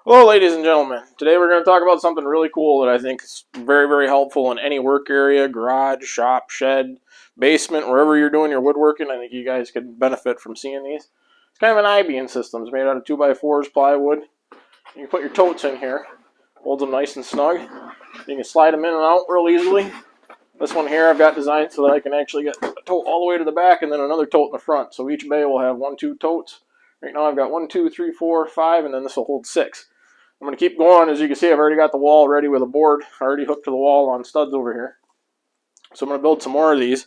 Hello, ladies and gentlemen. Today we're going to talk about something really cool that I think is very, very helpful in any work area, garage, shop, shed, basement, wherever you're doing your woodworking. I think you guys could benefit from seeing these. It's kind of an I-beam system. It's made out of 2x4s plywood. You can put your totes in here. Holds them nice and snug. You can slide them in and out real easily. This one here I've got designed so that I can actually get a tote all the way to the back and then another tote in the front. So each bay will have 2 totes. Right now I've got 1, 2, 3, 4, 5, and then this will hold 6. I'm going to keep going. As you can see, I've already got the wall ready with a board already hooked to the wall on studs over here. So I'm going to build some more of these,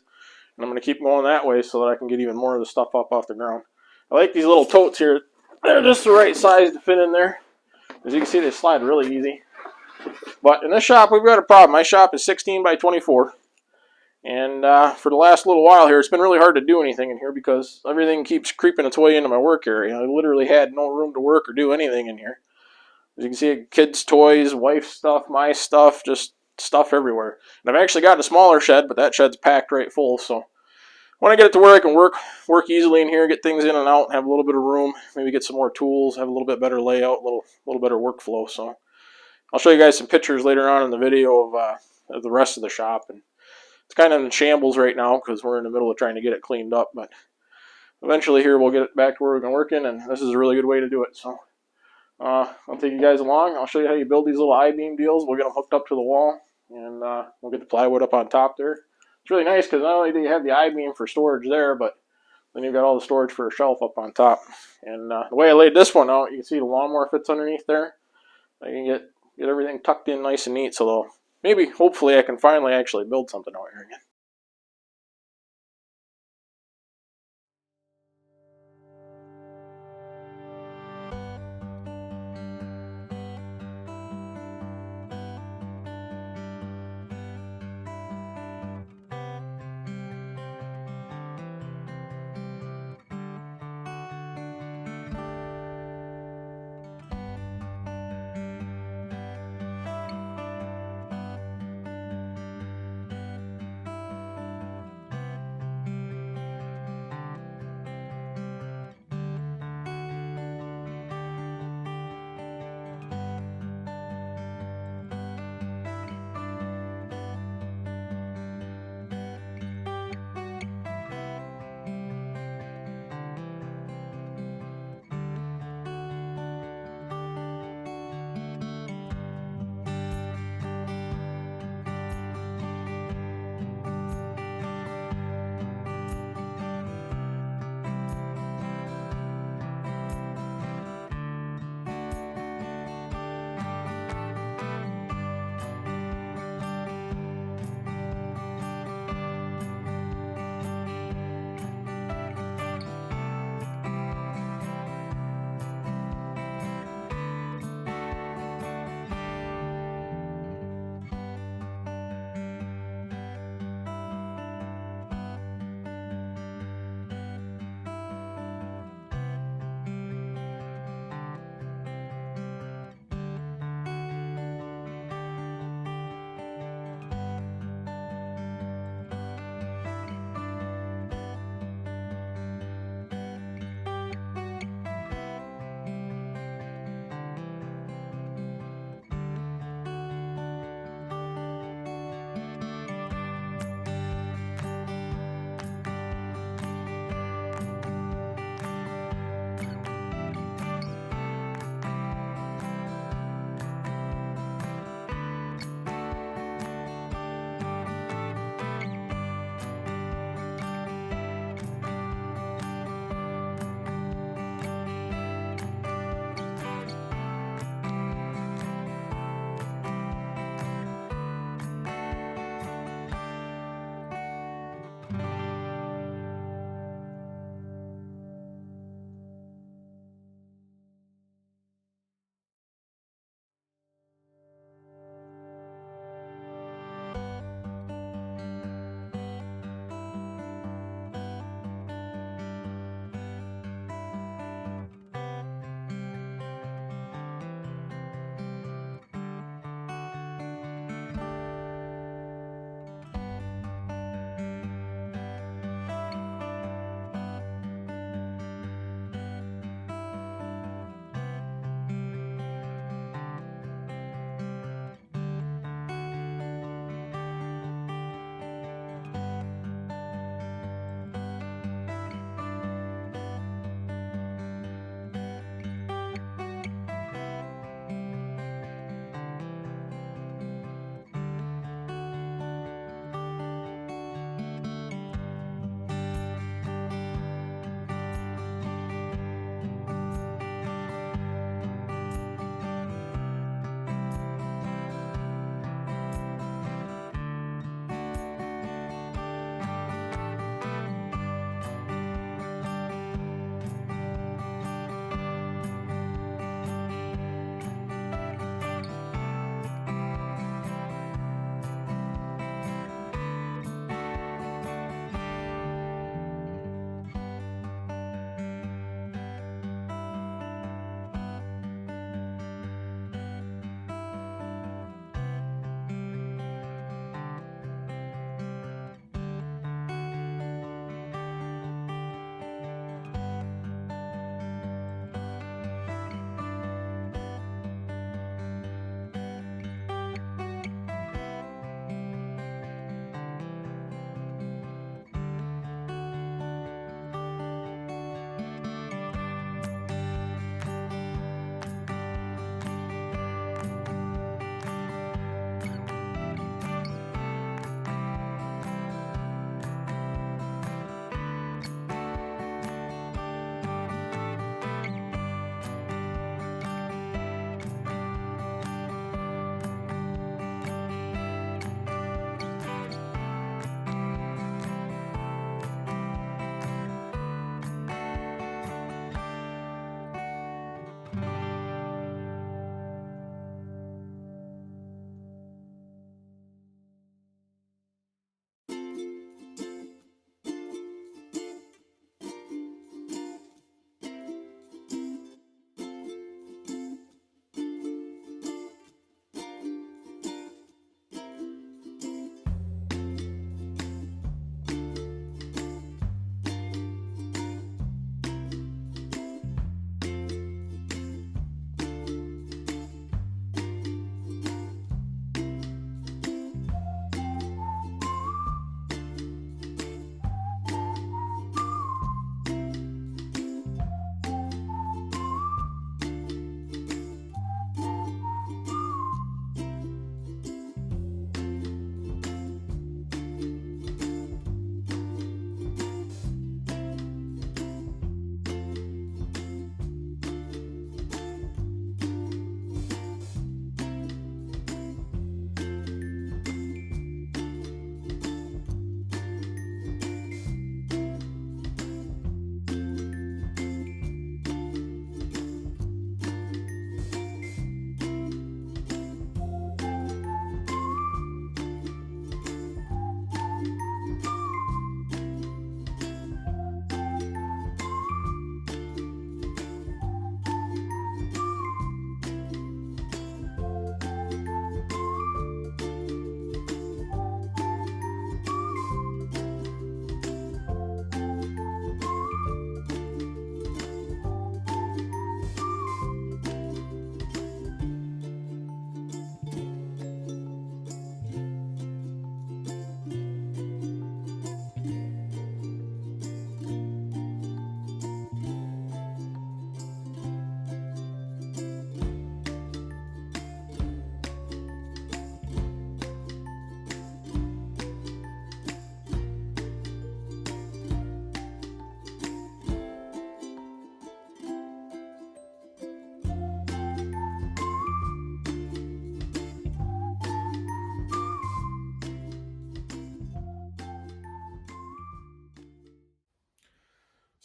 and I'm going to keep going that way so that I can get even more of the stuff up off the ground. I like these little totes here. They're just the right size to fit in there. As you can see, they slide really easy. But in this shop, we've got a problem. My shop is 16 by 24. And for the last little while here, it's been really hard to do anything in here because everything keeps creeping its way into my work area. I literally had no room to work or do anything in here. As you can see, kids' toys, wife's stuff, my stuff, just stuff everywhere. And I've actually got a smaller shed, but that shed's packed right full. So I want to get it to where I can work easily in here, get things in and out, have a little bit of room, maybe get some more tools, have a little bit better layout, a little better workflow. So I'll show you guys some pictures later on in the video of the rest of the shop. And it's kind of in shambles right now because we're in the middle of trying to get it cleaned up. But eventually here we'll get it back to where we can work in, and this is a really good way to do it. So I'll take you guys along. I'll show you how you build these little I-beam deals. We'll get them hooked up to the wall, and we'll get the plywood up on top there. It's really nice because not only do you have the I-beam for storage there, but then you've got all the storage for a shelf up on top. And the way I laid this one out, you can see the lawnmower fits underneath there. I can get everything tucked in nice and neat, so maybe, hopefully, I can finally actually build something out here again.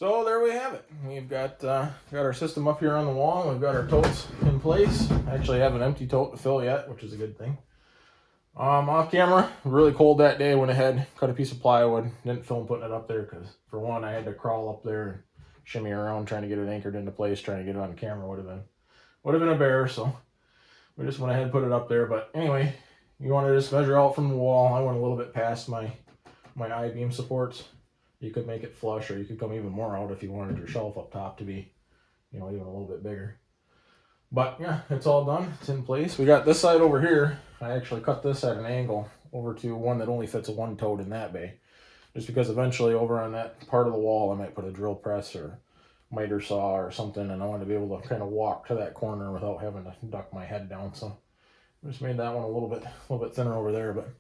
So there we have it. We've got our system up here on the wall. We've got our totes in place. I actually have an empty tote to fill yet, which is a good thing. Off camera, really cold that day. Went ahead, cut a piece of plywood. Didn't film putting it up there because, for one, I had to crawl up there and shimmy around trying to get it anchored into place. Trying to get it on camera would have been a bear. So we just went ahead and put it up there. But anyway, you want to just measure out from the wall. I went a little bit past my I-beam supports. You could make it flush, or you could come even more out if you wanted your shelf up top to be, even a little bit bigger. But yeah, it's all done. It's in place. We got this side over here. I actually cut this at an angle over to one that only fits a one tote in that bay. Just because eventually over on that part of the wall, I might put a drill press or miter saw or something, and I want to be able to kind of walk to that corner without having to duck my head down. So I just made that one a little bit thinner over there. But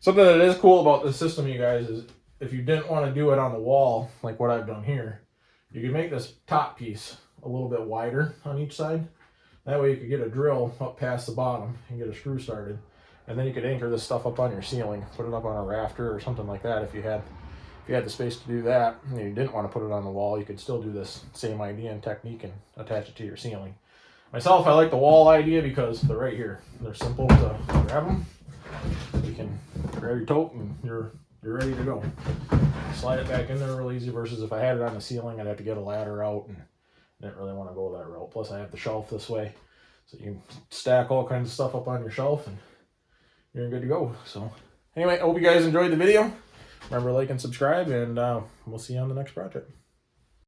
something that is cool about this system, you guys, is if you didn't want to do it on the wall, like what I've done here, you can make this top piece a little bit wider on each side. That way you could get a drill up past the bottom and get a screw started. And then you could anchor this stuff up on your ceiling, put it up on a rafter or something like that if you had the space to do that. And you didn't want to put it on the wall, you could still do this same idea and technique and attach it to your ceiling. Myself, I like the wall idea because they're right here. They're simple to grab them. You can grab your tote and you're ready to go. Slide it back in there real easy versus if I had it on the ceiling, I'd have to get a ladder out, and I didn't really want to go that route. Plus I have the shelf this way, so you can stack all kinds of stuff up on your shelf and you're good to go. So anyway, I hope you guys enjoyed the video. Remember, like and subscribe, and we'll see you on the next project.